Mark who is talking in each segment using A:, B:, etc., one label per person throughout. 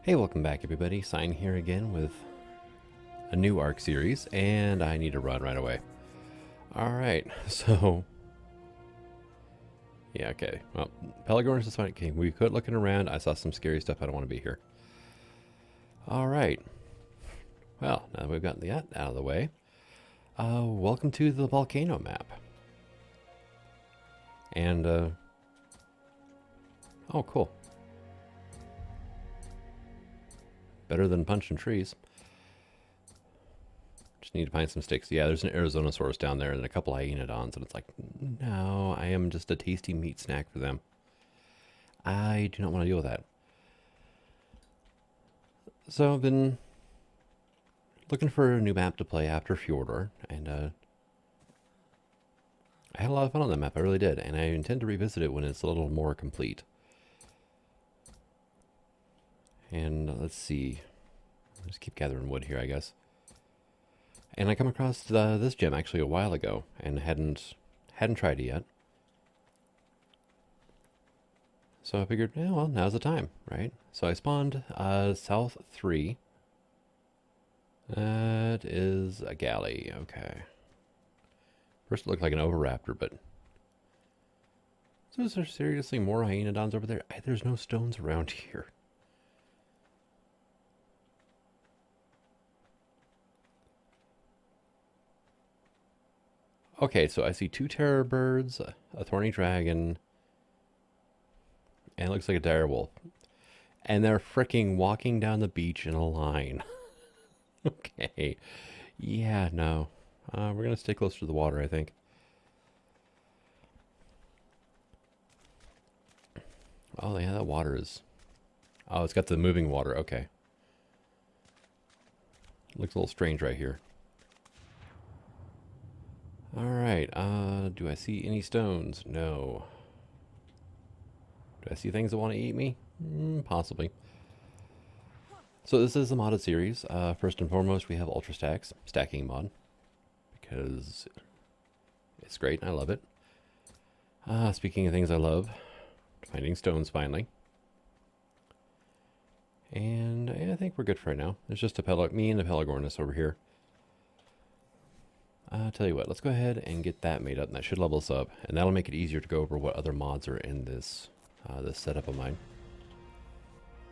A: Hey, welcome back everybody. Sign here again with a new ARC series, and I need to run right away. Alright, so... yeah, okay. Well, Pelagornis is fine. Okay, we quit looking around. I saw some scary stuff. I don't want to be here. Alright. Well, now that we've gotten that out of the way, welcome to the Volcano map. And, oh, cool. Better than punching trees. Just need to find some sticks. Yeah, there's an Arizonosaurus down there and a couple hyenodons, and it's like, no, I am just a tasty meat snack for them. I do not want to deal with that. So I've been looking for a new map to play after Fjordor, and I had a lot of fun on that map. I really did, and I intend to revisit it when it's a little more complete. And let's see. I'll just keep gathering wood here, I guess. And I come across this gem actually a while ago, and hadn't tried it yet. So I figured, yeah, well, now's the time, right? So I spawned South 3. That is a galley, okay. First it looked like an Oviraptor, but... so is there seriously more hyenodons over there? There's no stones around here. Okay, so I see 2 terror birds, a thorny dragon, and it looks like a dire wolf. And they're freaking walking down the beach in a line. Okay. Yeah, no. We're going to stay close to the water, I think. Oh, yeah, that water is... oh, it's got the moving water. Okay. Looks a little strange right here. Alright, do I see any stones? No. Do I see things that want to eat me? Possibly. So this is a modded series. First and foremost, we have Ultra Stacks, stacking mod. Because it's great and I love it. Speaking of things I love, finding stones finally. And yeah, I think we're good for right now. There's just me and the Pelagornis over here. I'll tell you what, let's go ahead and get that made up, and that should level us up, and that'll make it easier to go over what other mods are in this this setup of mine.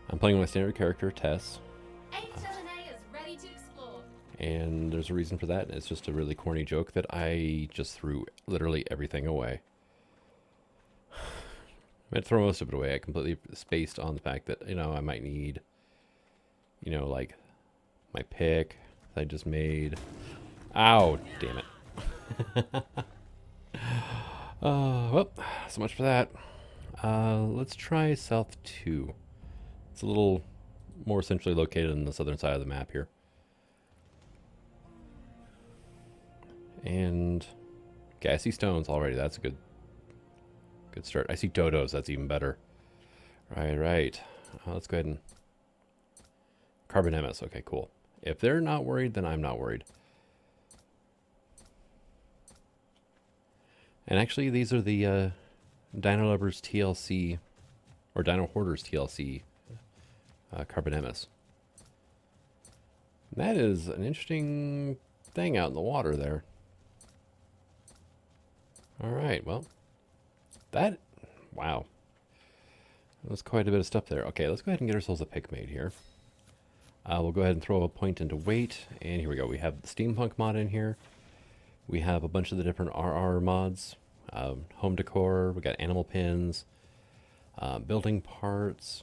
A: I'm playing with my standard character, Tess.
B: HLNA is ready to explore.
A: And there's a reason for that, and it's just a really corny joke that I just threw literally everything away. I meant to throw most of it away. I completely spaced on the fact that, you know, I might need, you know, like my pick that I just made. Ow, damn it. Well, so much for that. Let's try South 2. It's a little more centrally located on the southern side of the map here. And, okay, I see stones already. That's a good start. I see dodos. That's even better. Right. Let's go ahead and... Carbonemus. Okay, cool. If they're not worried, then I'm not worried. And actually, these are the Dino Lovers TLC, or Dino Hoarders TLC Carbonemus. That is an interesting thing out in the water there. Alright, well, that, wow. That was quite a bit of stuff there. Okay, let's go ahead and get ourselves a pick made here. We'll go ahead and throw a point into weight, and here we go. We have the Steampunk mod in here. We have a bunch of the different RR mods, home decor, we got animal pins, building parts,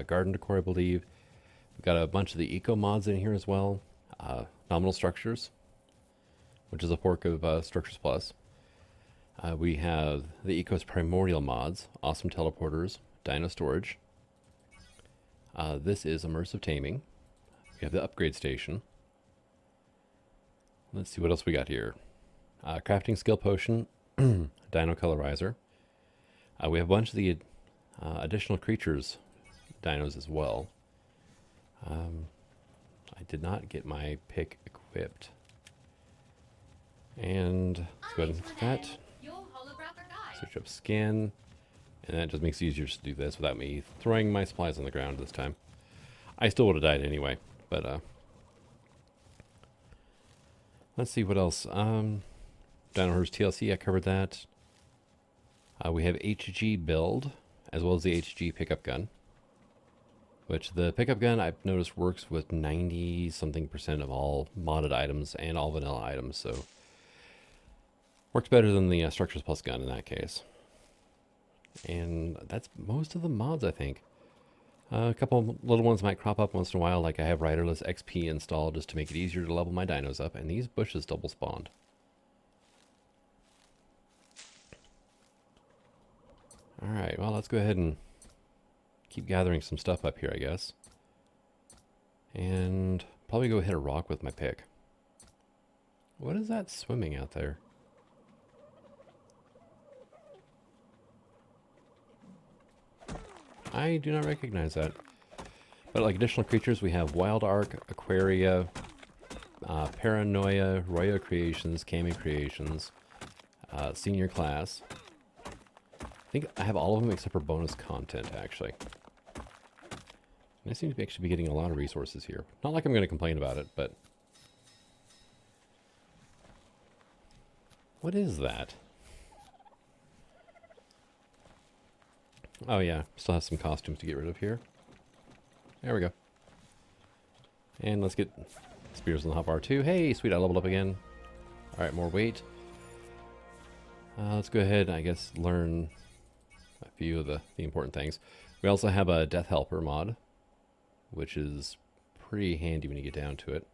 A: garden decor, I believe. We've got a bunch of the eco mods in here as well. Nominal structures, which is a fork of Structures Plus. We have the Eco's primordial mods, awesome teleporters, dino storage. This is immersive taming. We have the upgrade station. Let's see what else we got here. Crafting skill potion, dino colorizer. We have a bunch of the additional creatures, dinos as well. I did not get my pick equipped. And let's go ahead and that. Switch up skin. And that just makes it easier to do this without me throwing my supplies on the ground this time. I still would have died anyway, but let's see what else. Dino Herders TLC, I covered that. We have HG build, as well as the HG pickup gun. Which the pickup gun I've noticed works with 90-something% of all modded items and all vanilla items, so works better than the Structures Plus gun in that case. And that's most of the mods, I think. A couple little ones might crop up once in a while, like I have Riderless XP installed just to make it easier to level my dinos up, and these bushes double spawned. Alright, well, let's go ahead and keep gathering some stuff up here, I guess. And probably go hit a rock with my pick. What is that swimming out there? I do not recognize that. But like additional creatures, we have Wild Ark, Aquaria, Paranoia, Royal Creations, Kami Creations, Senior Class. I think I have all of them except for bonus content, actually. And I seem to actually be getting a lot of resources here. Not like I'm going to complain about it, but... What is that? Oh yeah, still have some costumes to get rid of here. There we go. And let's get spears on the hotbar too. Hey, sweet, I leveled up again. Alright, more weight. Let's go ahead and I guess learn a few of the important things. We also have a Death Helper mod, which is pretty handy when you get down to it.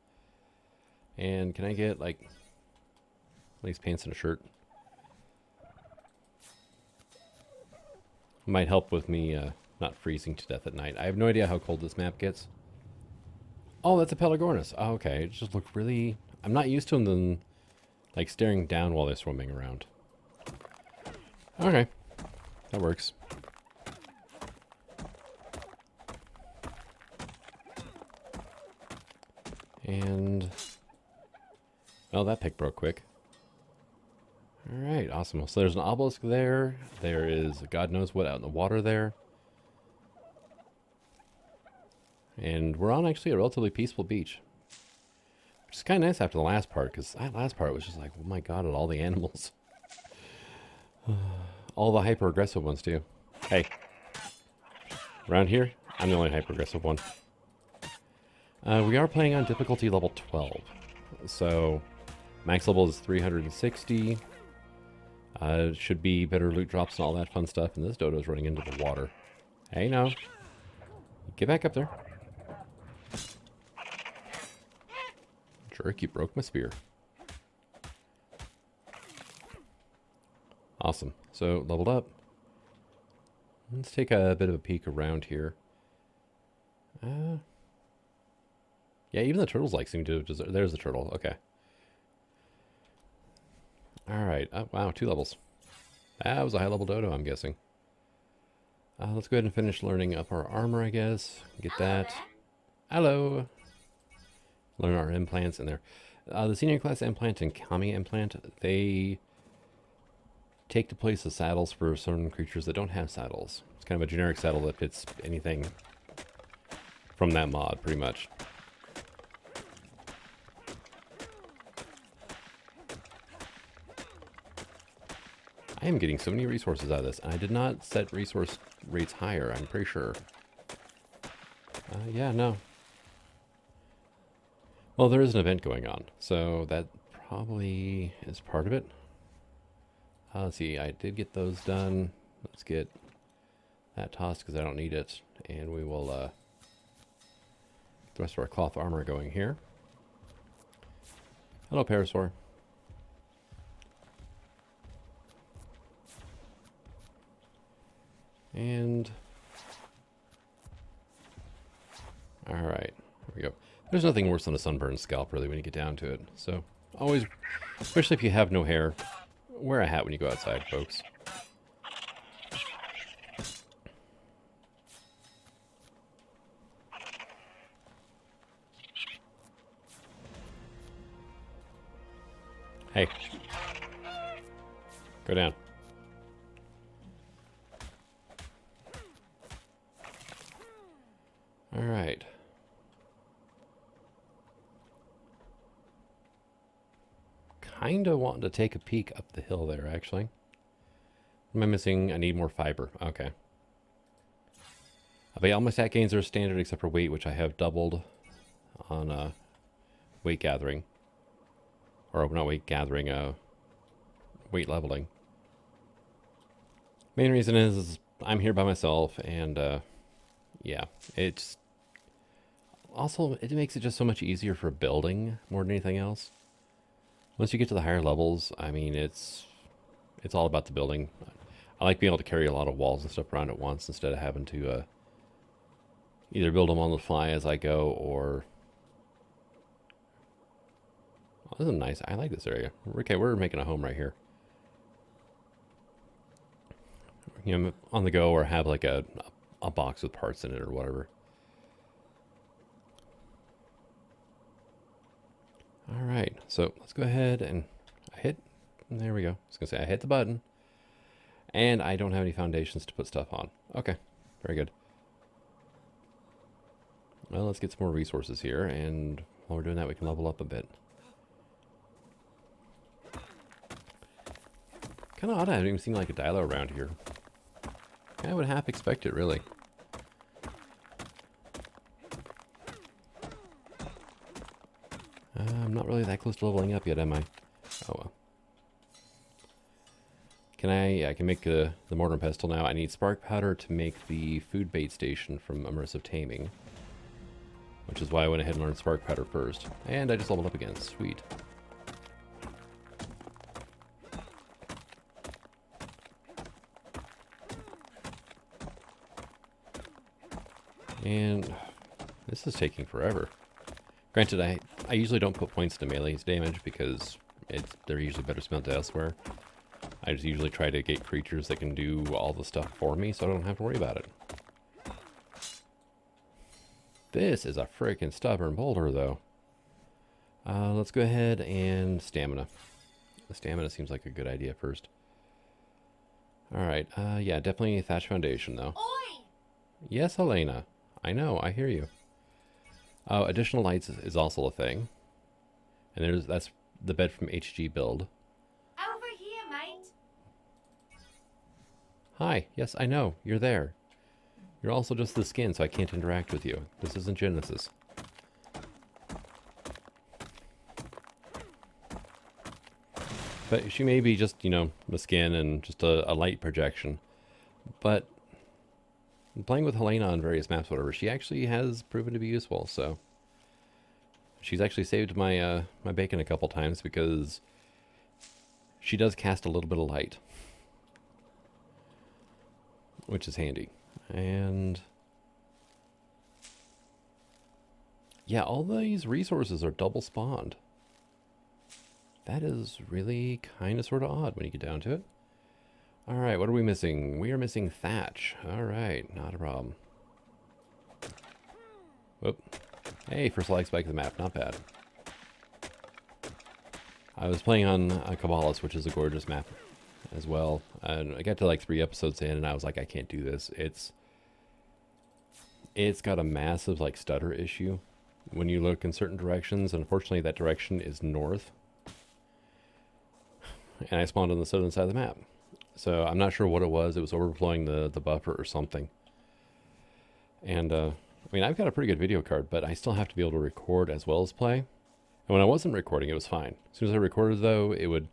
A: And can I get like at least pants and a shirt? Might help with me not freezing to death at night. I have no idea how cold this map gets. Oh, that's a Pelagornis. Oh, okay. It just looked really... I'm not used to them like staring down while they're swimming around. Okay. That works. And... oh, that pick broke quick. Alright, awesome. So there's an obelisk there. There is God knows what out in the water there. And we're on actually a relatively peaceful beach. Which is kind of nice after the last part, because that last part was just like, oh my god, at all the animals. All the hyper-aggressive ones, too. Hey. Around here, I'm the only hyper-aggressive one. We are playing on difficulty level 12. So, max level is 360. Should be better loot drops and all that fun stuff. And this dodo's running into the water. Hey, no. Get back up there. Jerk, you broke my spear. Awesome. So, leveled up. Let's take a bit of a peek around here. Yeah, even the turtles like seem to deserve... There's the turtle. Okay. Alright. Oh, wow, 2 levels. That was a high-level dodo, I'm guessing. Let's go ahead and finish learning up our armor, I guess. Get that. Hello! Learn our implants in there. The senior class implant and Kami implant, they take the place of saddles for certain creatures that don't have saddles. It's kind of a generic saddle that fits anything from that mod, pretty much. I am getting so many resources out of this, and I did not set resource rates higher, I'm pretty sure. Yeah, no. Well, there is an event going on, so that probably is part of it. Let's see, I did get those done. Let's get that tossed because I don't need it, and we will get the rest of our cloth armor going here. Hello, Parasaur. And alright, here we go. There's nothing worse than a sunburned scalp, really, when you get down to it. So, always, especially if you have no hair, wear a hat when you go outside, folks. Hey. Go down. Alright. kind of wanting to take a peek up the hill there, actually. What am I missing? I need more fiber. Okay. But yeah, all my stat gains are standard except for weight, which I have doubled on weight gathering. Or not weight gathering, weight leveling. Main reason is I'm here by myself, and yeah, it's also, it makes it just so much easier for building more than anything else. Once you get to the higher levels, I mean, it's all about the building. I like being able to carry a lot of walls and stuff around at once instead of having to either build them on the fly as I go, or... Oh, this is nice. I like this area. Okay, we're making a home right here. You know, on the go, or have like a box with parts in it or whatever. All right, so let's go ahead and there we go. I was gonna say I hit the button, and I don't have any foundations to put stuff on. Okay, very good. Well, let's get some more resources here, and while we're doing that, we can level up a bit. Kind of odd I haven't even seen like a dilo around here. I would half expect it, really. I'm not really that close to leveling up yet, am I? Oh well. I can make the mortar and pestle now. I need spark powder to make the food bait station from Immersive Taming. Which is why I went ahead and learned spark powder first. And I just leveled up again. Sweet. And this is taking forever. Granted, I usually don't put points to melee's damage because they're usually better spent elsewhere. I just usually try to get creatures that can do all the stuff for me so I don't have to worry about it. This is a freaking stubborn boulder, though. Let's go ahead and stamina. The stamina seems like a good idea first. Alright, yeah, definitely thatch foundation, though.
B: Oi!
A: Yes, Helena. I know, I hear you. Additional lights is also a thing. And that's the bed from HG build.
B: Over here, mate.
A: Hi, yes, I know, you're there. You're also just the skin, so I can't interact with you. This isn't Genesis. But she may be just, you know, the skin and just a light projection. But playing with Helena on various maps, whatever, she actually has proven to be useful, so... She's actually saved my my bacon a couple times because she does cast a little bit of light. Which is handy. And... yeah, all these resources are double spawned. That is really kind of sort of odd when you get down to it. Alright, what are we missing? We are missing thatch. Alright, not a problem. Whoop. Hey, first lag spike of the map, not bad. I was playing on Caballas, which is a gorgeous map as well. And I got to like 3 episodes in and I was like, I can't do this. It's got a massive like stutter issue when you look in certain directions. Unfortunately, that direction is north. And I spawned on the southern side of the map. So I'm not sure what it was. It was overflowing the buffer or something. And I mean, I've got a pretty good video card, but I still have to be able to record as well as play. And when I wasn't recording, it was fine. As soon as I recorded, though, it would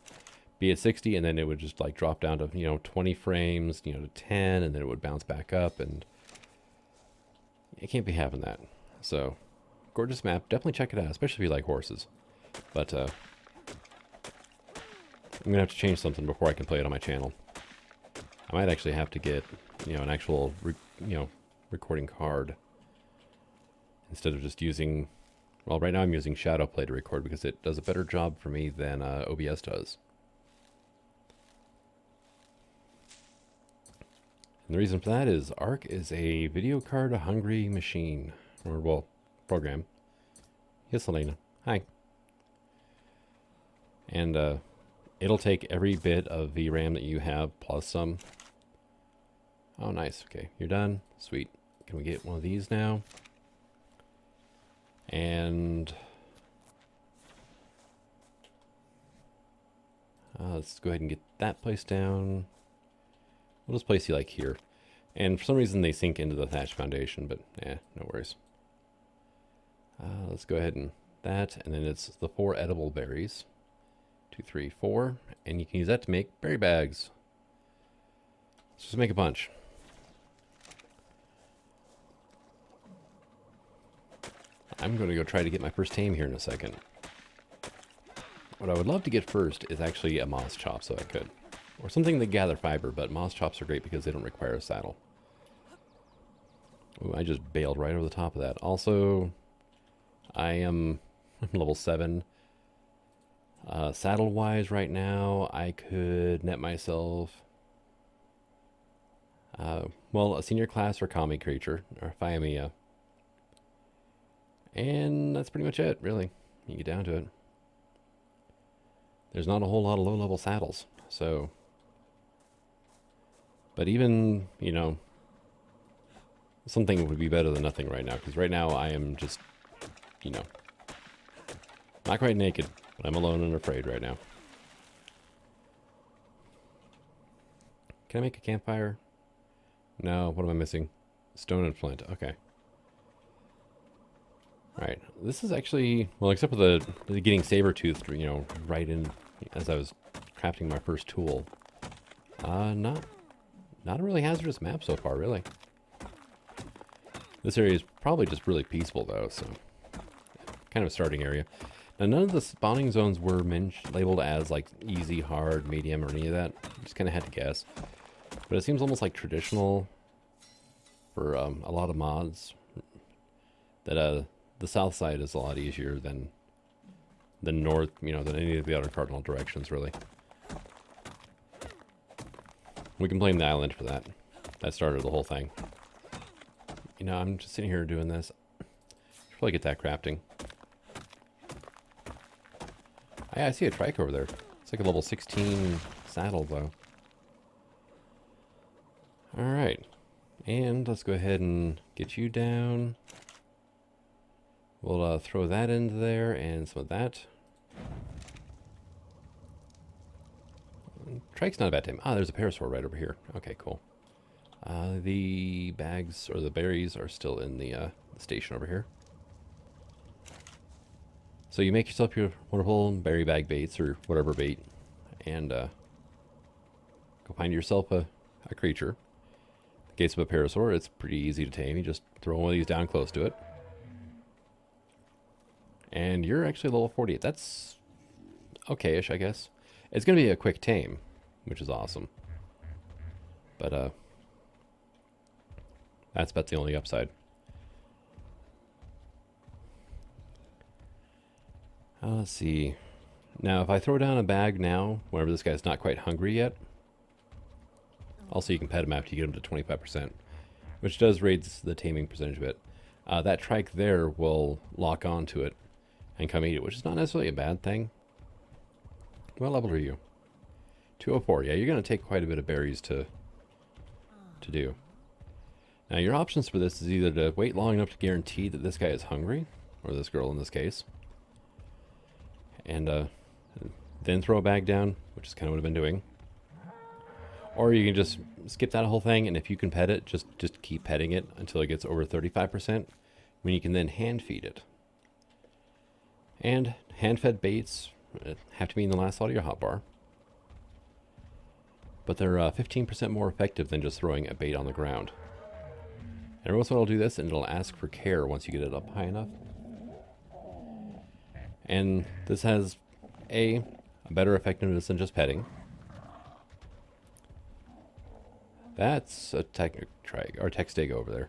A: be at 60, and then it would just like drop down to, you know, 20 frames, you know, to 10, and then it would bounce back up, and you can't be having that. So, gorgeous map. Definitely check it out, especially if you like horses. But I'm gonna have to change something before I can play it on my channel. I might actually have to get, you know, an actual, recording card instead of just using. Well, right now I'm using Shadowplay to record because it does a better job for me than OBS does. And the reason for that is Arc is a video card hungry machine, or well, program. Yes, Elena. Hi. And it'll take every bit of VRAM that you have plus some. Oh, nice. Okay, you're done. Sweet. Can we get one of these now? And Let's go ahead and get that placed down. We'll just place you like here. And for some reason they sink into the thatch foundation, but no worries. Let's go ahead and that, and then it's the 4 edible berries. 2, 3, 4, and you can use that to make berry bags. Let's just make a bunch. I'm going to go try to get my first tame here in a second. What I would love to get first is actually a moss chop, so I could. Or something that gather fiber, but moss chops are great because they don't require a saddle. Ooh, I just bailed right over the top of that. Also, I am level 7. Saddle-wise right now, I could net myself... well, a senior class or kami creature, or Fiamia. And that's pretty much it, really. You get down to it. There's not a whole lot of low-level saddles, so... But even, you know, something would be better than nothing right now, because right now I am just, you know, not quite naked, but I'm alone and afraid right now. Can I make a campfire? No, what am I missing? Stone and flint, okay. Alright, this is actually, well, except for the getting saber-toothed, you know, right in as I was crafting my first tool. Not a really hazardous map so far, really. This area is probably just really peaceful, though, so kind of a starting area. Now, none of the spawning zones were labeled as, like, easy, hard, medium, or any of that. Just kind of had to guess. But it seems almost like traditional for a lot of mods. That the south side is a lot easier than the north, you know, than any of the other cardinal directions, really. We can blame the island for that. That started the whole thing. You know, I'm just sitting here doing this. Should probably get that crafting. I see a trike over there. It's like a level 16 saddle, though. Alright. And let's go ahead and get you down. We'll throw that into there and some of that. Trike's not a bad time. Ah, there's a parasaur right over here. Okay, cool. The bags, or the berries, are still in the station over here. So you make yourself your wonderful berry bag baits, or whatever bait, and go find yourself a creature. In the case of a parasaur, it's pretty easy to tame. You just throw one of these down close to it. And you're actually level 48. That's okay-ish, I guess. It's going to be a quick tame, which is awesome. But, that's about the only upside. Let's see. Now, if I throw down a bag now, whenever this guy's not quite hungry yet, also you can pet him after you get him to 25%, which does raise the taming percentage a bit. That trike there will lock onto it and come eat it, which is not necessarily a bad thing. What level are you? 204. Yeah, you're going to take quite a bit of berries to do. Now, your options for this is either to wait long enough to guarantee that this guy is hungry, or this girl in this case, and then throw a bag down, which is kind of what I've been doing. Or you can just skip that whole thing, and if you can pet it, just keep petting it until it gets over 35%, when you can then hand feed it. And hand-fed baits have to be in the last slot of your hotbar. But they're 15% more effective than just throwing a bait on the ground. And every once in a while I'll do this, and it'll ask for care once you get it up high enough. And this has a better effectiveness than just petting. That's a Textega over there.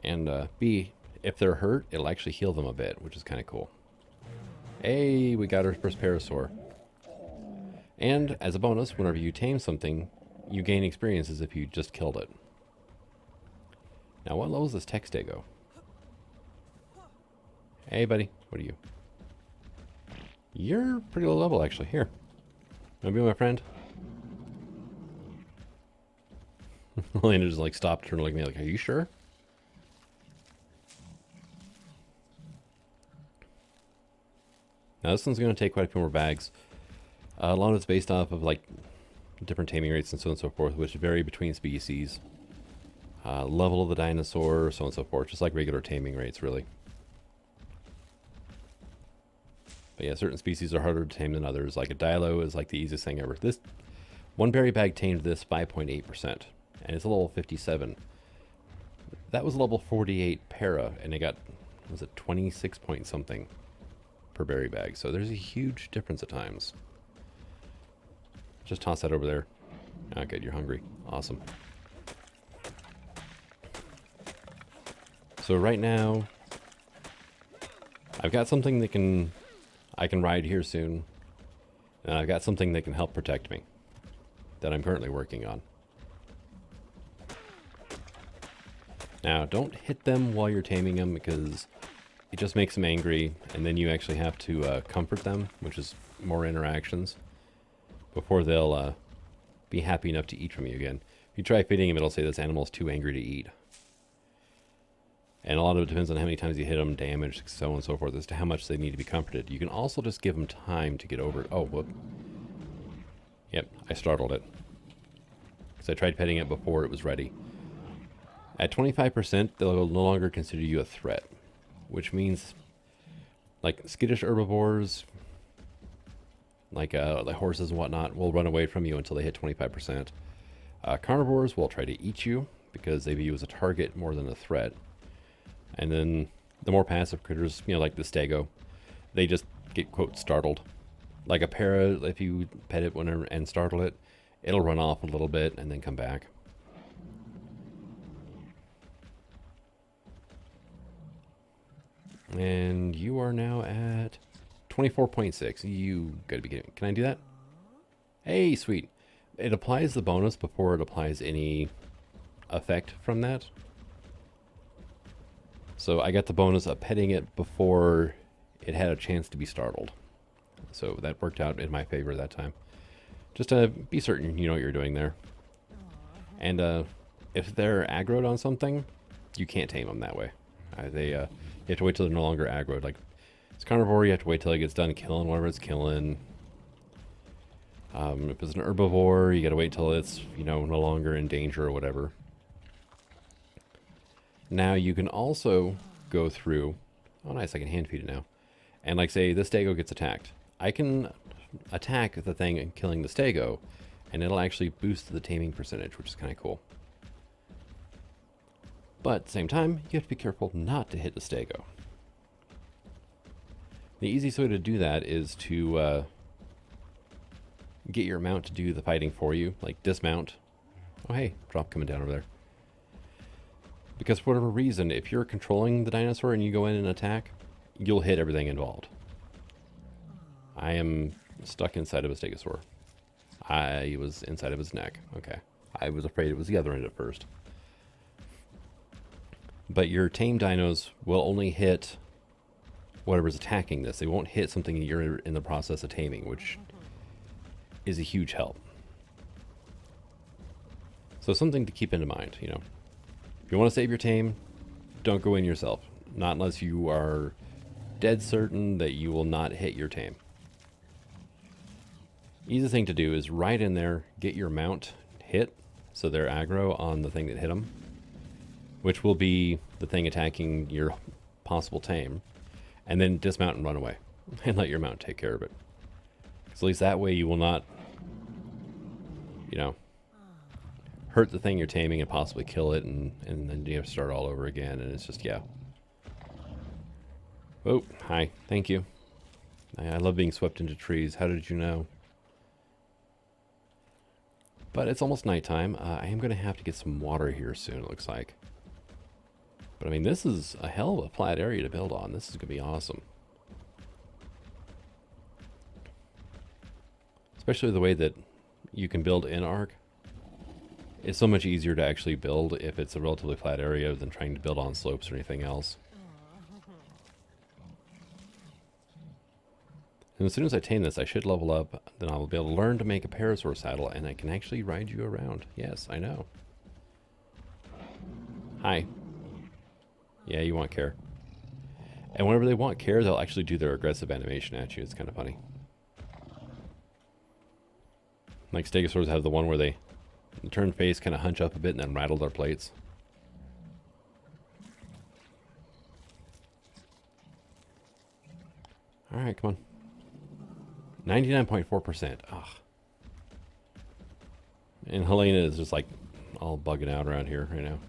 A: And B, if they're hurt, it'll actually heal them a bit, which is kind of cool. Hey, we got our first parasaur. And as a bonus, whenever you tame something, you gain experience as if you just killed it. Now, what level is this Textega? Hey, buddy. What are you? You're pretty low level, actually. Here. Wanna be my friend? Elena just like stopped, turned to look at me like, are you sure? Now this one's going to take quite a few more bags. A lot of it's based off of like different taming rates and so on and so forth, which vary between species. Level of the dinosaur, so on and so forth, just like regular taming rates, really. But yeah, certain species are harder to tame than others. Like a Dilo is like the easiest thing ever. This one berry bag tamed this 5.8%, and it's a level 57. That was a level 48 para, and it got, was it 26 point something per berry bag. So there's a huge difference at times. Just toss that over there. Okay, you're hungry. Awesome. So right now, I've got something that I can ride here soon. And I've got something that can help protect me that I'm currently working on. Now, don't hit them while you're taming them because it just makes them angry, and then you actually have to comfort them, which is more interactions, before they'll be happy enough to eat from you again. If you try feeding them, it'll say this animal's too angry to eat. And a lot of it depends on how many times you hit them, damage, so on and so forth, as to how much they need to be comforted. You can also just give them time to get over it. Oh, whoop. Yep, I startled it. Because I tried petting it before it was ready. At 25%, they'll no longer consider you a threat. Which means, like skittish herbivores, like horses and whatnot, will run away from you until they hit 25%. Carnivores will try to eat you because they view you as a target more than a threat. And then the more passive critters, you know, like the stego, they just get, quote, startled. Like a para, if you pet it whenever and startle it, it'll run off a little bit and then come back. And you are now at 24.6. You gotta be kidding me. Can I do that? Hey, sweet. It applies the bonus before it applies any effect from that. So I got the bonus of petting it before it had a chance to be startled. So that worked out in my favor that time. Just to be certain you know what you're doing there. And if they're aggroed on something, you can't tame them that way. You have to wait till they're no longer aggroed. Like, it's carnivore, you have to wait till it gets done killing whatever it's killing. If it's an herbivore, you gotta wait till it's, you know, no longer in danger or whatever. Now you can also go through, oh nice, I can hand feed it now. And like say this stego gets attacked. I can attack the thing and killing the stego, and it'll actually boost the taming percentage, which is kind of cool. But at the same time, you have to be careful not to hit the stego. The easiest way to do that is to get your mount to do the fighting for you, like dismount. Oh hey, drop coming down over there. Because for whatever reason, if you're controlling the dinosaur and you go in and attack, you'll hit everything involved. I am stuck inside of a stegosaur. I was inside of his neck. Okay. I was afraid it was the other end at first. But your tame dinos will only hit whatever's attacking this. They won't hit something you're in the process of taming, which is a huge help. So something to keep in mind, you know. If you want to save your tame, don't go in yourself. Not unless you are dead certain that you will not hit your tame. Easy thing to do is ride in there, get your mount hit, so they're aggro on the thing that hit them, which will be the thing attacking your possible tame, and then dismount and run away, and let your mount take care of it. So at least that way you will not, you know, hurt the thing you're taming and possibly kill it, and then you have to start all over again, and it's just, yeah. Oh, hi, thank you. I love being swept into trees. How did you know? But it's almost nighttime. I am going to have to get some water here soon, it looks like. But I mean, this is a hell of a flat area to build on. This is going to be awesome. Especially the way that you can build in Ark. It's so much easier to actually build if it's a relatively flat area than trying to build on slopes or anything else. And as soon as I tame this, I should level up. Then I will be able to learn to make a parasaur saddle, and I can actually ride you around. Yes, I know. Hi. Yeah, you want care. And whenever they want care, they'll actually do their aggressive animation at you. It's kind of funny. Like stegosaurs have the one where they turn face, kind of hunch up a bit, and then rattle their plates. Alright, come on. 99.4%. Ugh. And Helena is just like all bugging out around here right now.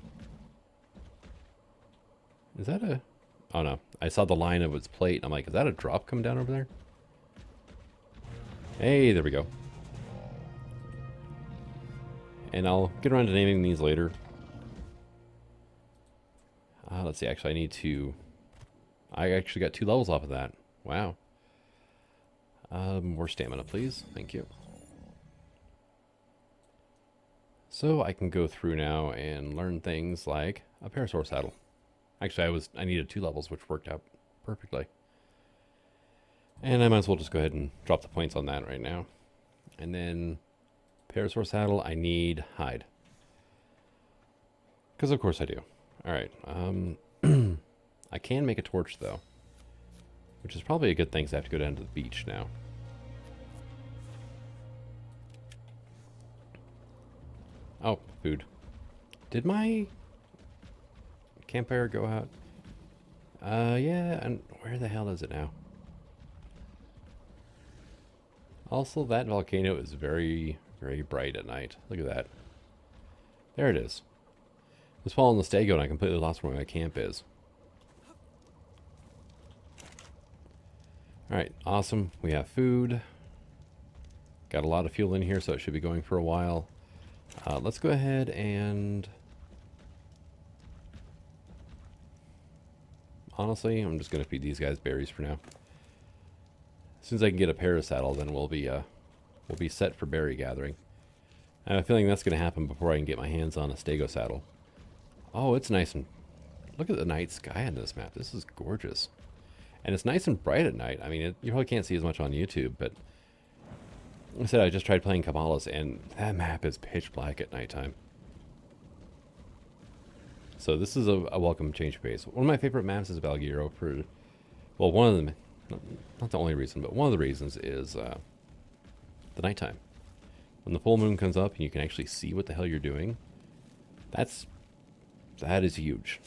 A: Is that a... Oh no. I saw the line of its plate. I'm like, is that a drop coming down over there? Hey, there we go. And I'll get around to naming these later. Let's see. Actually, I need to... I actually got 2 levels off of that. Wow. More stamina, please. Thank you. So I can go through now and learn things like a parasaur saddle. Actually, I needed 2 levels, which worked out perfectly. And I might as well just go ahead and drop the points on that right now. And then parasaur saddle, I need hide. Because of course I do. Alright. I can make a torch though. Which is probably a good thing, because I have to go down to the beach now. Oh, food. Did my campfire go out? Yeah, and where the hell is it now? Also, that volcano is very, very bright at night. Look at that. There it is. I was following the stego and I completely lost where my camp is. Alright, awesome. We have food. Got a lot of fuel in here, so it should be going for a while. Let's go ahead and... Honestly, I'm just going to feed these guys berries for now. As soon as I can get a parasaddle, then we'll be set for berry gathering. I have a feeling that's going to happen before I can get my hands on a stego saddle. Oh, it's nice and... Look at the night sky on this map. This is gorgeous. And it's nice and bright at night. I mean, you probably can't see as much on YouTube, but... Like I said, I just tried playing Caballos, and that map is pitch black at nighttime. So this is a welcome change of pace. One of my favorite maps is Valguero for... Well, one of them... Not the only reason, but one of the reasons is the nighttime. When the full moon comes up and you can actually see what the hell you're doing, that is huge.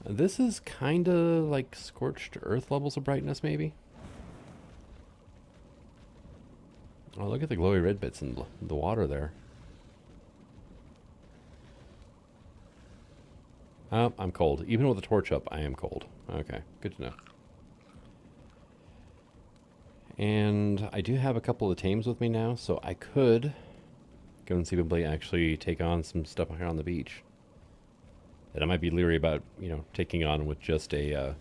A: This is kind of like scorched earth levels of brightness, maybe. Oh, look at the glowy red bits in the water there. Oh, I'm cold. Even with the torch up, I am cold. Okay, good to know. And I do have a couple of tames with me now, so I could conceivably actually take on some stuff here on the beach that I might be leery about, you know, taking on with just a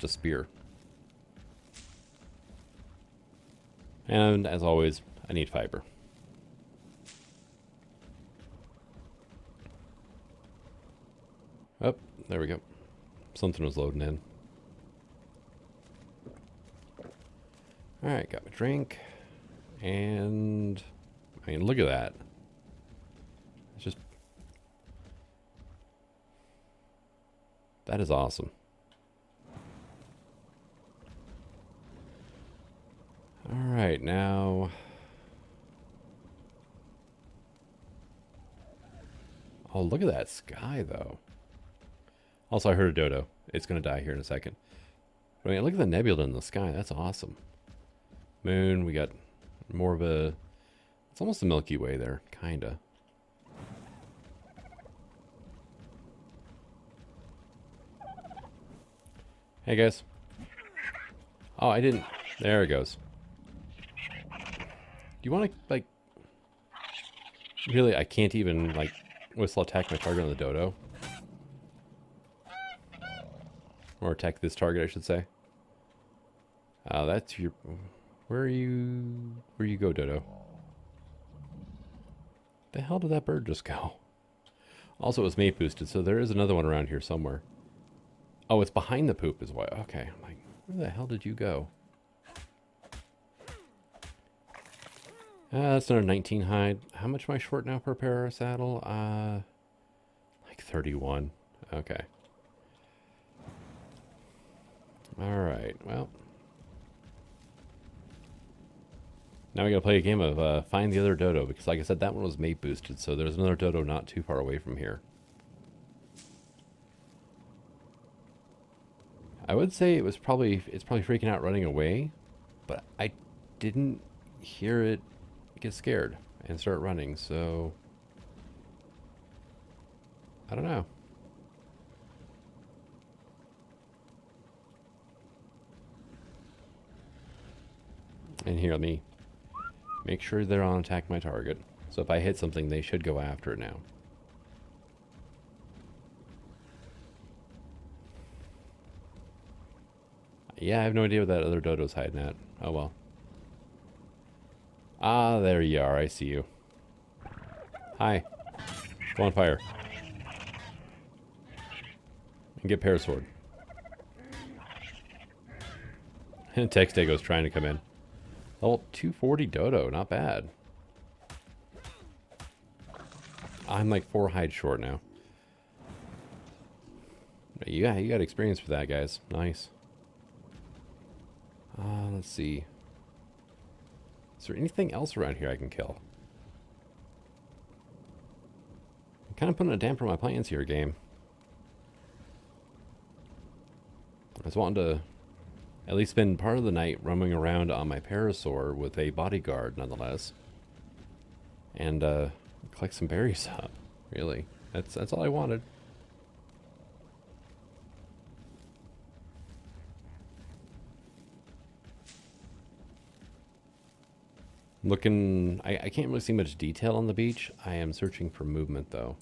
A: spear. And as always, I need fiber. Oh, there we go. Something was loading in. Alright, got my drink. And... I mean, look at that. It's just... That is awesome. Alright, now... Oh, look at that sky, though. Also, I heard a dodo. It's going to die here in a second. But I mean, look at the nebula in the sky. That's awesome. Moon, we got more of a... It's almost the Milky Way there, kinda. Hey, guys. Oh, I didn't... There it goes. Do you want to, like... Really, I can't even, like, whistle attack my target on the dodo? Or attack this target, I should say. That's your... Where you go, dodo? The hell did that bird just go? Also, it was mate boosted, so there is another one around here somewhere. Oh, it's behind the poop is why. Okay, I'm like, where the hell did you go? That's another 19 hide. How much am I short now per pair of saddle? Like 31. Okay. Alright, well. Now we gotta play a game of find the other dodo, because like I said, that one was mate boosted, so there's another dodo not too far away from here. I would say it's probably freaking out running away, but I didn't hear it get scared and start running, so I don't know. And here, let me make sure they're on attack my target. So if I hit something, they should go after it now. Yeah, I have no idea what that other dodo's hiding at. Oh well. Ah, there you are. I see you. Hi. Go on fire. And get Parasword. And Textego's trying to come in. Level 240 dodo, not bad. I'm like 4 hide short now. Yeah, you got experience for that, guys. Nice. Let's see. Is there anything else around here I can kill? I'm kind of putting a damper on my plans here, game. I was wanting to at least spend part of the night roaming around on my parasaur with a bodyguard, nonetheless. And, collect some berries up, really. That's all I wanted. Looking, I can't really see much detail on the beach. I am searching for movement, though.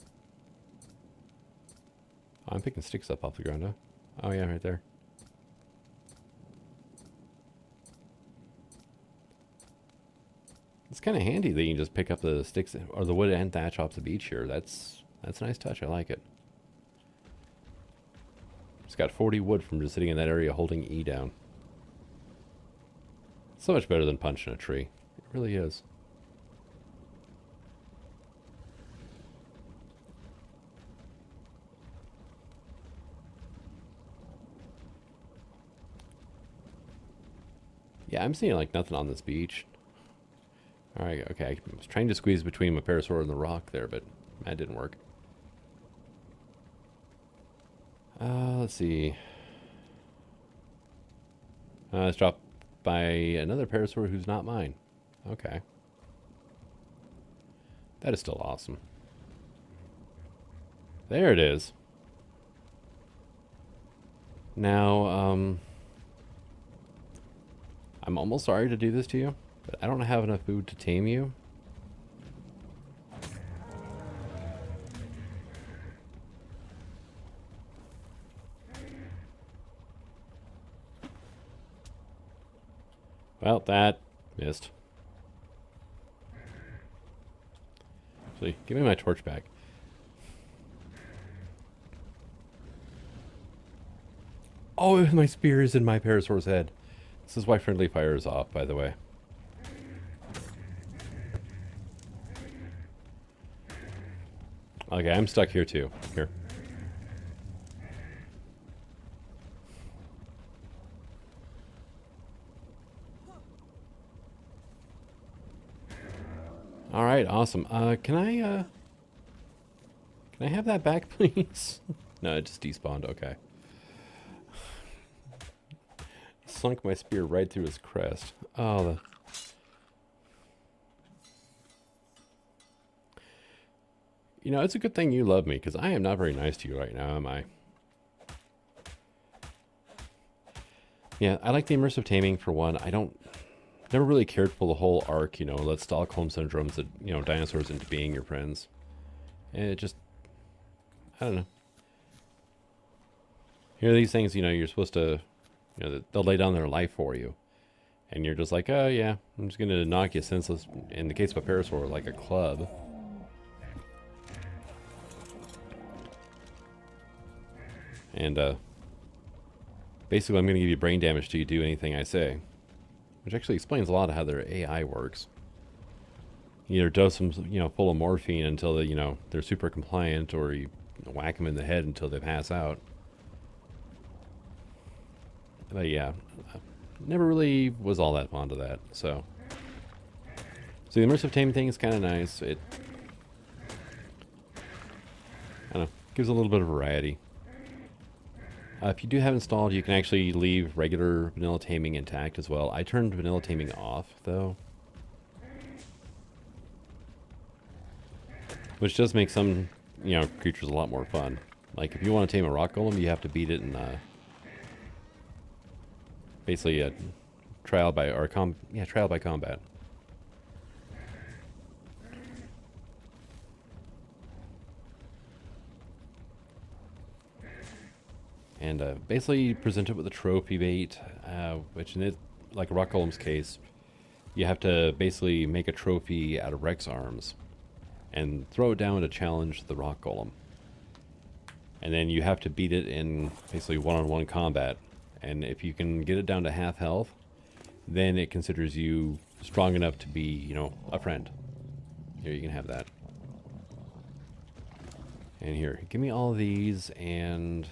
A: Oh, I'm picking sticks up off the ground, huh? Oh, yeah, right there. It's kind of handy that you can just pick up the sticks or the wood and thatch off the beach here. That's a nice touch. I like it. It's got 40 wood from just sitting in that area holding E down. So much better than punching a tree. It really is. Yeah, I'm seeing like nothing on this beach. Alright, okay. I was trying to squeeze between my parasaur and the rock there, but that didn't work. Let's see. It's dropped by another parasaur who's not mine. Okay. That is still awesome. There it is. Now, I'm almost sorry to do this to you, but I don't have enough food to tame you. Well, that missed. Actually, give me my torch back. Oh, my spear is in my parasaur's head. This is why friendly fire is off, by the way. Okay, I'm stuck here too. Here. All right, awesome. Can I have that back, please? No, it just despawned. Okay. Sunk my spear right through his crest. Oh, you know, it's a good thing you love me, because I am not very nice to you right now, am I? Yeah, I like the immersive taming for one. Never really cared for the whole arc, you know, let Stockholm syndromes that, you know, dinosaurs into being your friends. And it just, I don't know. Here are these things, you know, you're supposed to, you know, they'll lay down their life for you. And you're just like, oh yeah, I'm just going to knock you senseless, in the case of a parasaur, like a club. And, basically I'm going to give you brain damage till you do anything I say. Which actually explains a lot of how their AI works. You either dose them, you know, full of morphine until they, you know, they're super compliant, or you whack them in the head until they pass out. But yeah, never really was all that fond of that, so. So the immersive tame thing is kind of nice. It, I don't know, gives a little bit of variety. If you do have installed, you can actually leave regular vanilla taming intact as well. I turned vanilla taming off, though. Which does make some, creatures a lot more fun. Like, if you want to tame a rock golem, you have to beat it in, basically a trial by combat. And basically you present it with a trophy bait, which in it, like a rock golem's case, you have to basically make a trophy out of Rex arms and throw it down to challenge the rock golem. And then you have to beat it in basically one-on-one combat. And if you can get it down to half health, then it considers you strong enough to be, a friend. Here, you can have that. And here, give me all of these, and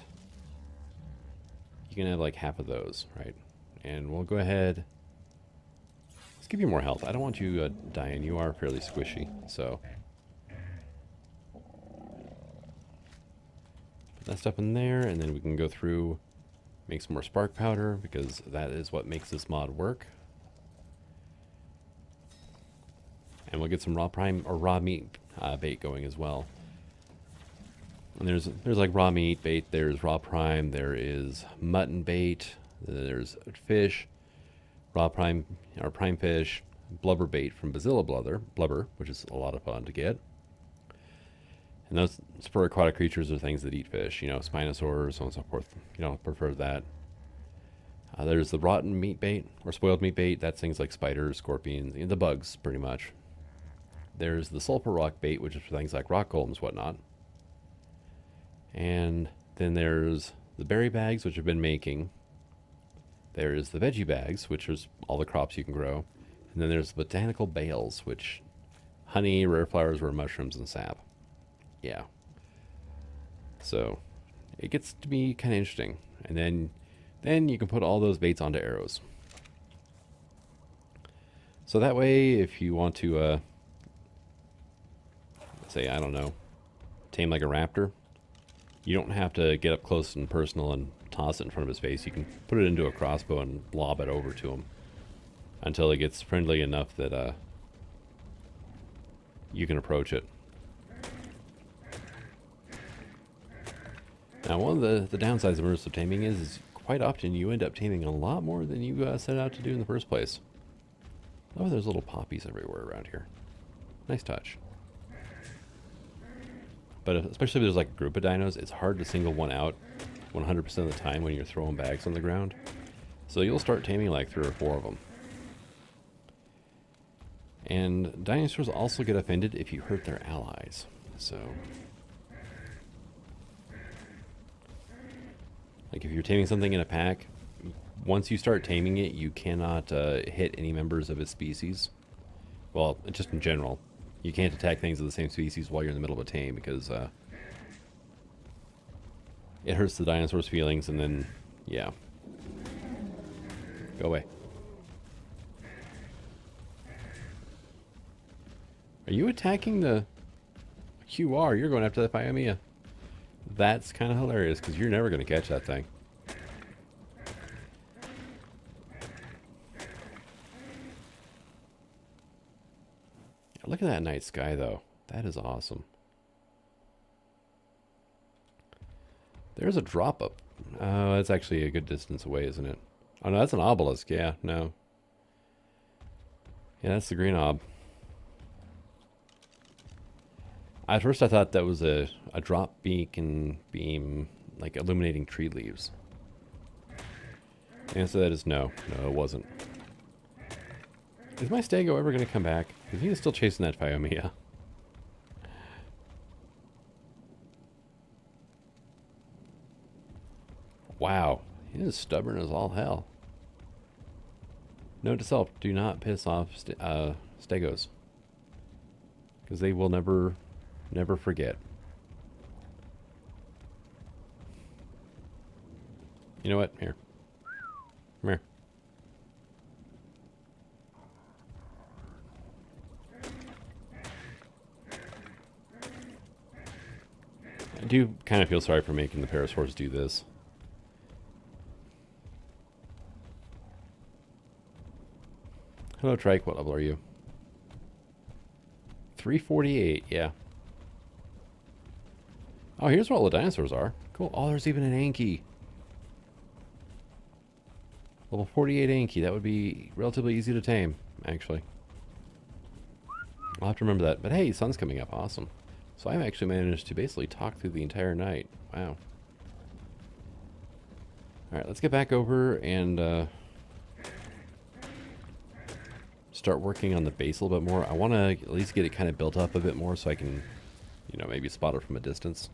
A: you can have like half of those, right? And we'll go ahead. Let's give you more health. I don't want you dying. You are fairly squishy, so. Put that stuff in there, and then we can go through, make some more spark powder, because that is what makes this mod work. And we'll get some raw meat bait going as well. And there's like raw meat bait, there's raw prime, there is mutton bait, there's fish, raw prime or prime fish, blubber bait from Bazilla blubber, which is a lot of fun to get. And those spur aquatic creatures are things that eat fish, spinosaurs, so on and so forth. Prefer that. There's the rotten meat bait or spoiled meat bait. That's things like spiders, scorpions, the bugs, pretty much. There's the sulfur rock bait, which is for things like rock golems, whatnot. And then there's the berry bags, which I've been making. There's the veggie bags, which is all the crops you can grow. And then there's the botanical bales, which honey, rare flowers, rare mushrooms, and sap. Yeah. So it gets to be kind of interesting. And then you can put all those baits onto arrows. So that way, if you want to, say, I don't know, tame like a raptor, you don't have to get up close and personal and toss it in front of his face. You can put it into a crossbow and lob it over to him until it gets friendly enough that you can approach it. Now, one of the downsides of immersive taming is quite often you end up taming a lot more than you set out to do in the first place. Oh, there's little poppies everywhere around here. Nice touch. But especially if there's like a group of dinos, it's hard to single one out 100% of the time when you're throwing bags on the ground. So you'll start taming like 3 or 4 of them. And dinosaurs also get offended if you hurt their allies. So, like if you're taming something in a pack, once you start taming it, you cannot hit any members of its species. Well, just in general. You can't attack things of the same species while you're in the middle of a tame because it hurts the dinosaur's feelings, and then, yeah. Go away. Are you attacking the... You are. You're going after the Phiomia. That's kind of hilarious because you're never going to catch that thing. Look at that night sky, though. That is awesome. There's a drop up. Oh, that's actually a good distance away, isn't it? Oh, no, that's an obelisk. Yeah, no. Yeah, that's the green ob. At first, I thought that was a drop beacon beam, like illuminating tree leaves. The answer to that is no. No, it wasn't. Is my Stego ever going to come back? Because he is still chasing that Phiomia. Wow. He is stubborn as all hell. Note to self, do not piss off Stegos. Because they will never forget. You know what? Here. Come here. I do kind of feel sorry for making the parasaurs do this. Hello, Trike. What level are you? 348, yeah. Oh, here's where all the dinosaurs are. Cool. Oh, there's even an Anki. Level 48 Anki. That would be relatively easy to tame, actually. I'll have to remember that. But hey, sun's coming up. Awesome. So I've actually managed to basically talk through the entire night. Wow. Alright, let's get back over and start working on the base a little bit more. I want to at least get it kind of built up a bit more so I can, you know, maybe spot it from a distance.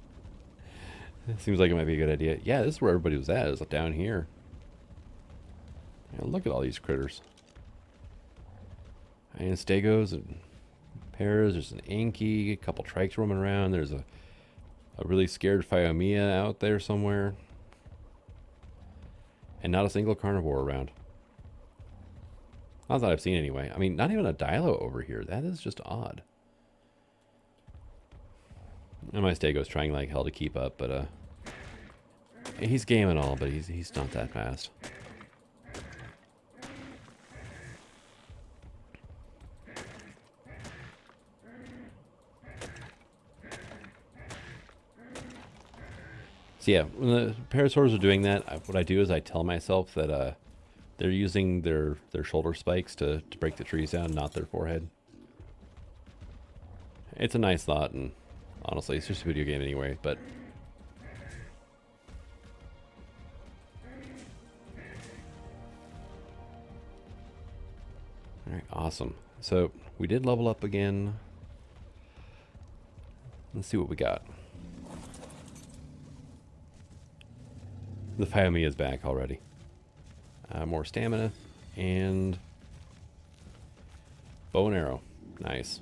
A: It seems like it might be a good idea. Yeah, this is where everybody was at. It was down here. Yeah, look at all these critters. And stegos and pairs. There's an Anki, a couple trikes roaming around. There's a really scared Phiomia out there somewhere. And not a single carnivore around. Not that I've seen anyway. I mean, not even a Dilo over here. That is just odd. And my Stego's trying like hell to keep up, but he's game and all, but he's not that fast. So yeah, when the parasaurs are doing that, what I do is I tell myself that they're using their shoulder spikes to break the trees down, not their forehead. It's a nice thought, and honestly, it's just a video game anyway, but... Alright, awesome. So, we did level up again. Let's see what we got. The Phiomia is back already. More stamina and bow and arrow. Nice.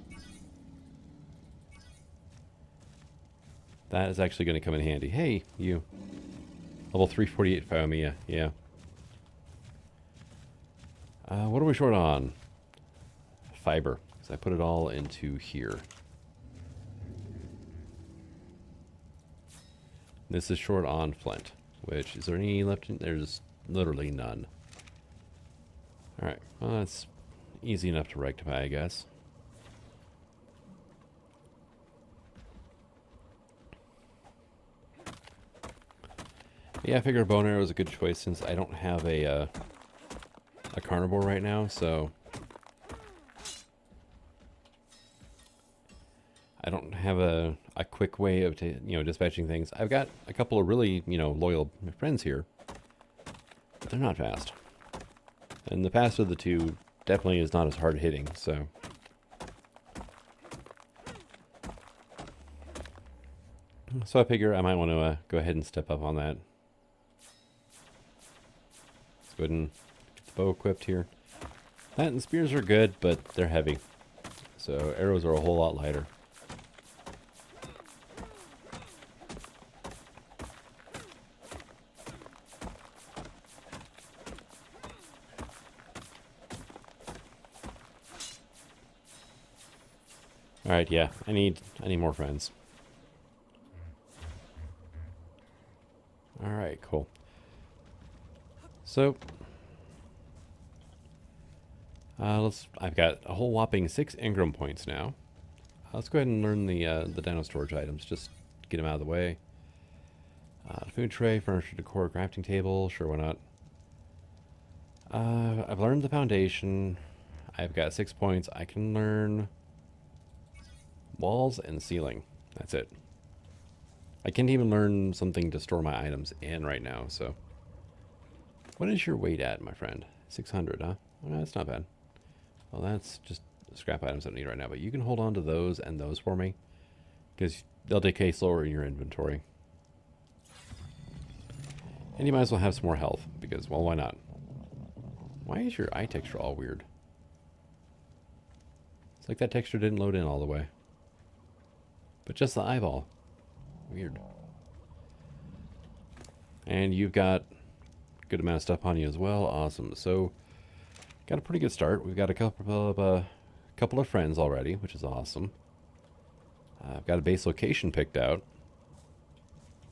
A: That is actually going to come in handy. Hey, you. Level 348 Phiomia. Yeah. What are we short on? Fiber. Because I put it all into here. This is short on flint. Which, is there any left? There's literally none. Alright, well that's easy enough to rectify, I guess. Yeah, I figured bone arrow is a good choice since I don't have a carnivore right now, so... I don't have a quick way of dispatching things. I've got a couple of really, loyal friends here. But they're not fast. And the faster of the two definitely is not as hard hitting, so... So I figure I might want to go ahead and step up on that. Let's go ahead and get the bow equipped here. That and spears are good, but they're heavy. So arrows are a whole lot lighter. Alright, yeah, I need more friends. Alright, cool. So I've got a whole whopping 6 Engram points now. Let's go ahead and learn the dino storage items, just get them out of the way. Food tray, furniture decor, crafting table, sure, why not? I've learned the foundation. I've got 6 points. I can learn walls and ceiling. That's it. I can't even learn something to store my items in right now, so... What is your weight at, my friend? 600, huh? Well, that's not bad. Well, that's just scrap items I don't need right now, but you can hold on to those and those for me, because they'll decay slower in your inventory. And you might as well have some more health, because, well, why not? Why is your eye texture all weird? It's like that texture didn't load in all the way. But just the eyeball. Weird. And you've got a good amount of stuff on you as well. Awesome. So, got a pretty good start. We've got a couple of friends already, which is awesome. I've got a base location picked out.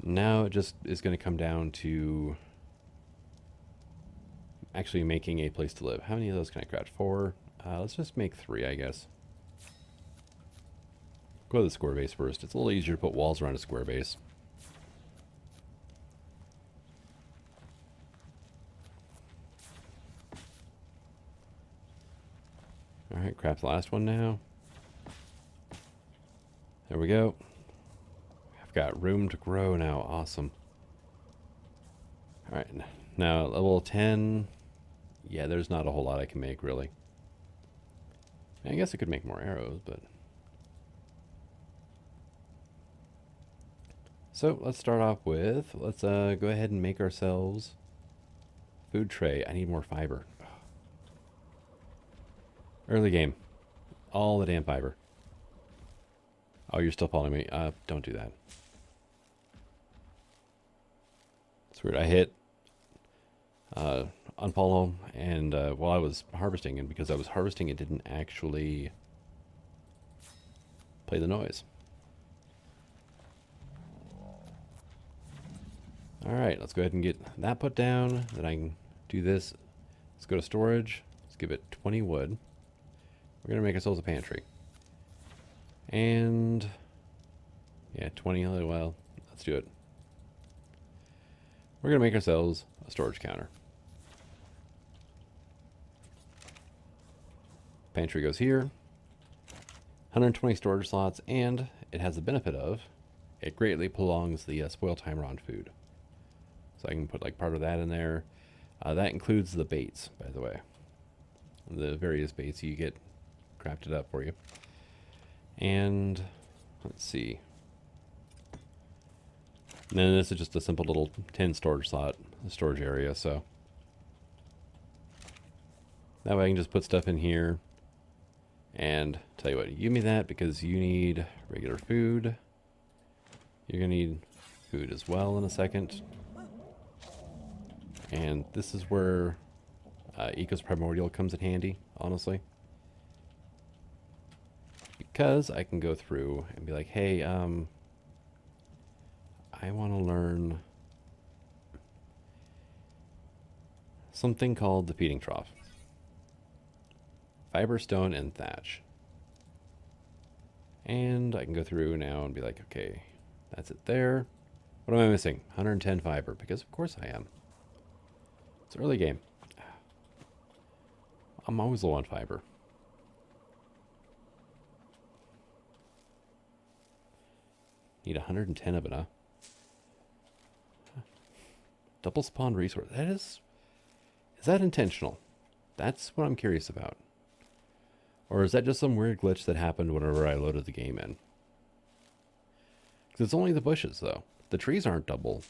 A: Now it just is going to come down to actually making a place to live. How many of those can I craft? 4. Let's just make 3, I guess. Go to the square base first. It's a little easier to put walls around a square base. Alright, craft the last one now. There we go. I've got room to grow now. Awesome. Alright, now level 10. Yeah, there's not a whole lot I can make, really. I guess I could make more arrows, but... So, let's start off with... Let's go ahead and make ourselves... Food tray. I need more fiber. Early game. All the damn fiber. Oh, you're still following me. Don't do that. It's weird. I hit unfollow, and while I was harvesting, and because I was harvesting, it didn't actually play the noise. Alright, let's go ahead and get that put down. Then I can do this. Let's go to storage. Let's give it 20 wood. We're going to make ourselves a pantry. And... yeah, 20. Well, let's do it. We're going to make ourselves a storage counter. Pantry goes here. 120 storage slots, and it has the benefit of it greatly prolongs the spoil timer on food. So I can put like part of that in there. That includes the baits, by the way. The various baits you get crafted up for you. And let's see. And then this is just a simple little 10 storage slot, storage area, so that way I can just put stuff in here. And tell you what, you give me that because you need regular food. You're gonna need food as well in a second. And this is where Eco's Primordial comes in handy, honestly. Because I can go through and be like, hey, I want to learn something called the feeding trough. Fiber, stone, and thatch. And I can go through now and be like, okay, that's it there. What am I missing? 110 fiber, because of course I am. It's early game. I'm always low on fiber. Need 110 of it, huh? Double spawn resource. That is that intentional? That's what I'm curious about. Or is that just some weird glitch that happened whenever I loaded the game in? Because it's only the bushes, though. The trees aren't double.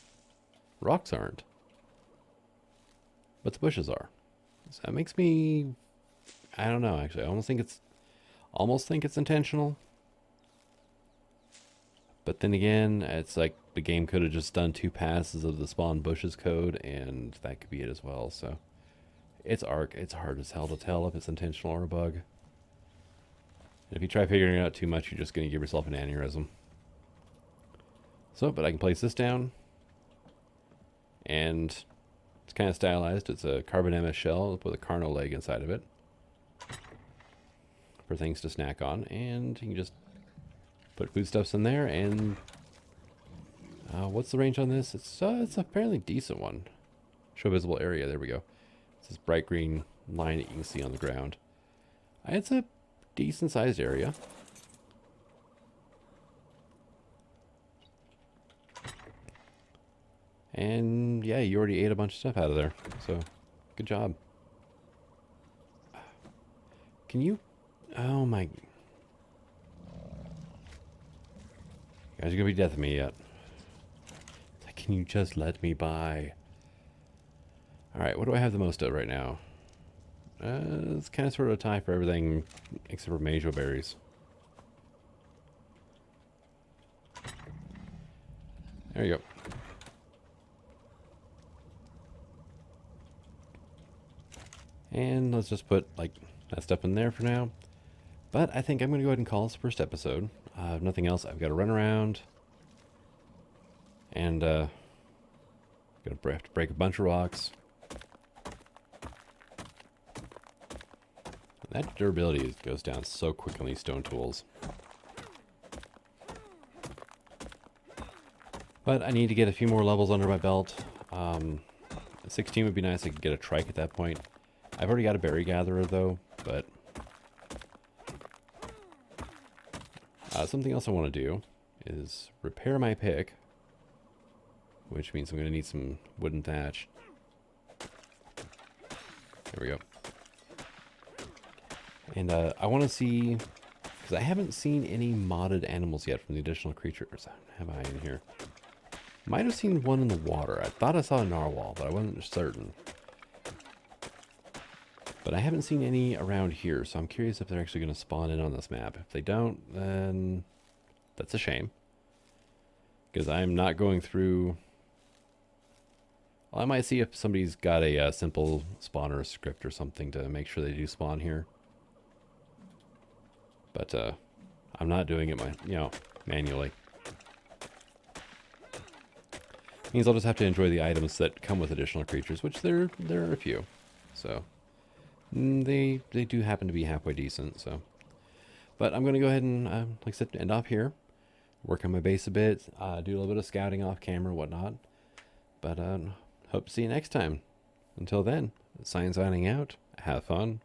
A: Rocks aren't. But the bushes are. So that makes me... I don't know, actually. I almost think it's intentional. But then again, it's like the game could have just done 2 passes of the spawn bushes code, and that could be it as well. So it's Ark. It's hard as hell to tell if it's intentional or a bug. And if you try figuring it out too much, you're just going to give yourself an aneurysm. So, but I can place this down. And it's kind of stylized. It's a carbon MS shell with a carno leg inside of it. For things to snack on. And you can just put foodstuffs in there. And what's the range on this? It's a fairly decent one. Show visible area. There we go. It's this bright green line that you can see on the ground. It's a decent sized area. And yeah, you already ate a bunch of stuff out of there. So good job. Can you... oh my... you guys are gonna be death of me yet. Can you just let me by? Alright, what do I have the most of right now? It's kind of sort of a tie for everything except for Majo berries. There you go. And let's just put like that stuff in there for now. But I think I'm going to go ahead and call this the first episode. If nothing else, I've got to run around And gonna have to break a bunch of rocks. That durability goes down so quick on these stone tools. But I need to get a few more levels under my belt. 16 would be nice. I could get a trike at that point. I've already got a berry gatherer though, but something else I want to do is repair my pick, which means I'm going to need some wooden thatch. There we go. And I want to see, because I haven't seen any modded animals yet from the additional creatures. Have I in here? Might have seen one in the water. I thought I saw a narwhal, but I wasn't certain. But I haven't seen any around here, so I'm curious if they're actually going to spawn in on this map. If they don't, then that's a shame. Because I'm not going through... Well, I might see if somebody's got a simple spawner script or something to make sure they do spawn here. But I'm not doing it manually. Means I'll just have to enjoy the items that come with additional creatures, which there are a few. So they do happen to be halfway decent. So, but I'm gonna go ahead and like I said, end off here. Work on my base a bit. Do a little bit of scouting off camera, whatnot. But hope to see you next time. Until then, signing out. Have fun.